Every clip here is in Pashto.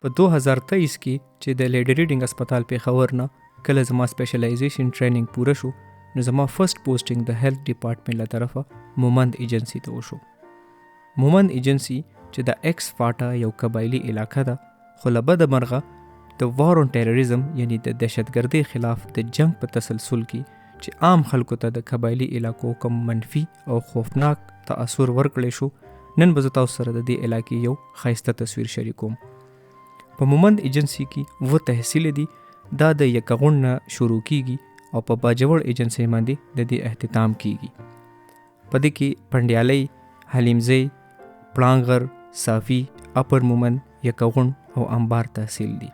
په 2023 کې چې د لیډي ریډینګ هسپتال پېښور نه کله زما سپیشلایزیشن ټریننګ پوره شو نو زما فرست پوسټینګ د هیلث ډپارټمنټ له طرفه مومند ایجنسی ته وشو. مومند ایجنسی چې د ایکس فاټا یو قبایلی علاقه ده خو له بده مرغه د وار اون ټیرریزم یعنی د دهشتګردۍ خلاف د جنگ په تسلسل کې چې عام خلکو ته د قبایلی علاقو کم منفي او خوفناک تاثر ورکړی شو، نن به زه تاسو سره د دې علاقې یو ښایسته تصویر شریکوم. په مومند ایجنسی کې تحصیل دي دا د یکغون نه شروع کیږي او په باجوړ ایجنسی باندې د دې اهتمام کیږي. په دې کې پنډیالۍ، حلیمزی، پړانګر، صافی، اپر مومند، یکغون او انبار تحصیل دي.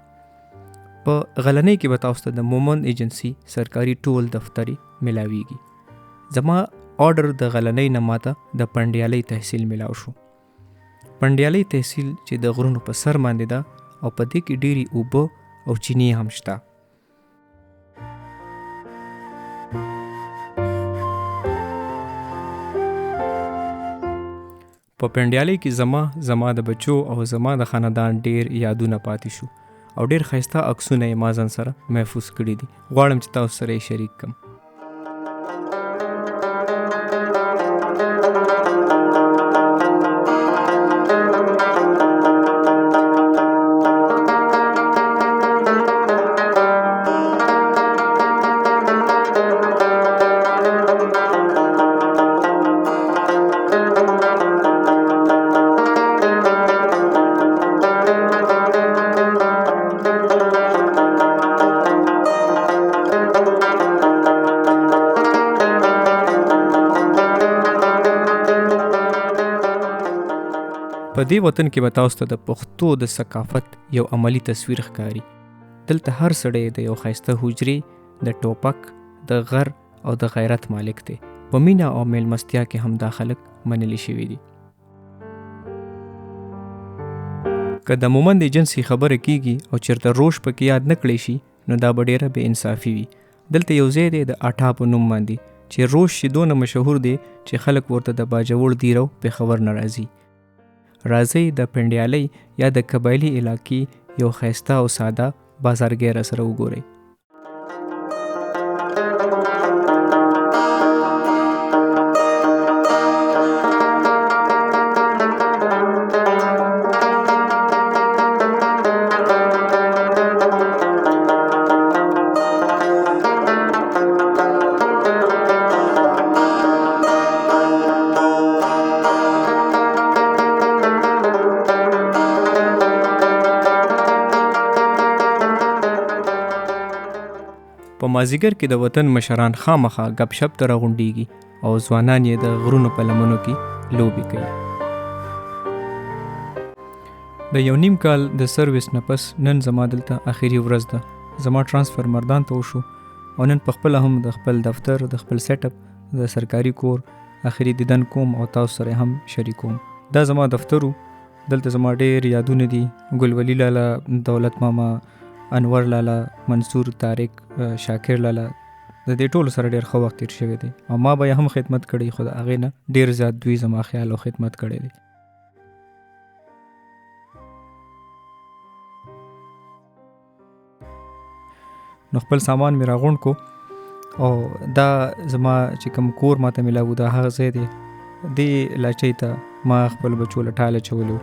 په غلنۍ کې به تاسو ته د مومند ایجنسی سرکاري ټول دفتري ملاویږي. زما آرډر د غلنۍ نه ماته د پنډیالۍ تحصیل ملاو شو. پنډیالۍ تحصیل چې د غرونو په سر باندې ده او په دې کې ډېری اوبه او چینی هم شته. په پنډیالۍ کې زما د بچو او زما د خاندان ډېر یادونه پاتې شو او ډېر ښایسته عکسونه یې ما ځان سره محفوظ کړي دي. غواړم چې تاسو سره یې شریک کړم. په دې وطن کې به تاسو ته د پښتو د ثقافت یو عملی تصویر ښکاري. دلته هر سړی د یو ښایسته حجرې، د ټوپک، د غر او د غیرت مالک دی. په مینه او میلمستیا کې هم دا خلک منلی شوي دي. که د مومند ایجنسی خبره کیږي او چېرته روش پکې یاد نه کړی شي نو دا به ډېره بې انصافي وي. دلته یو ځای دی د اټا په نوم باندې چې روش چې دونه مشهور دی چې خلک ورته د باجوړ دیرو پېښور نه راځي. راځئ د پنډیالۍ یا د قبایلي علاقې یو ښایسته او ساده بازارګۍ راسره وګورئ. په مازیګر کې د وطن مشران خامخا غپ شپ ته راغونډیږي او ځوانان یې د غرونو په لمنو کې لوبې کوي. د یو نیم کال د سرویس نه پس نن زما دلته آخري ورځ ده. زما ټرانسفر مردان ته وشو او نن په خپله هم د خپل دفتر، د خپل سیټ اپ، د سرکاري کور آخري دیدن کوم او تاسو سره هم شریکوم. دا زما دفتر و. دلته زما ډېر یادونه دي. ګلولي لالا، دولت ماما، انور لالا، منصور، طارق، شاکر لالا، د دې ټولو سره ډېر ښه وخت تیر شوی دی او ما به یې هم خدمت کړی خو د هغې نه ډېر زیات دوی زما خیال او خدمت کړی دی. نو خپل سامان مې راغونډ کو او دا زما چې کوم کور ما ته میلاو دا هغه ځای دی. دې لاچۍ ته ما خپل بچو له ټاله چولو.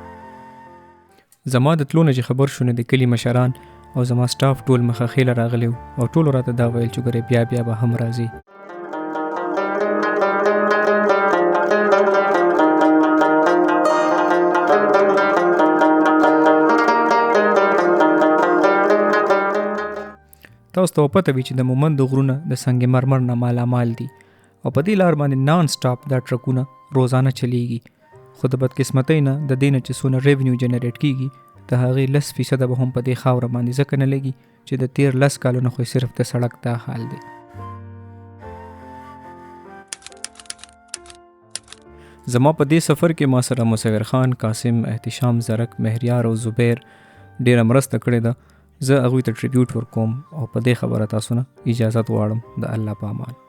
زما د تلو نه چې خبر شو نو د کلي مشران او زما سټاف ټول مخه خیله راغلی او ټولو راته دا ویل چې ګورې بیا به هم راځي. تاسو ته پته وي چې د مومند غرونه د سنگ مرمر نه مالامال دي او په دې لار باندې نان سټاپ دا ټرکونه روزانه چلیږي. خو د بدقسمتۍ نه د دې نه چې څونه ریونیو جنریټ کیږي د هغې 10% به هم په دې خاوره باندې ځکه نه لګي چې د تیر 10 کالونو خو صرف د سړک دا حال دی. زما په دې سفر کې ما سره مصور خان، قاسم، احتشام، زرک، مهریار او زبیر ډېره مرسته کړې ده. زه هغوی ته ټریبیوټ ورکوم او په دې خبره تاسو نه اجازت غواړم. د الله په امان.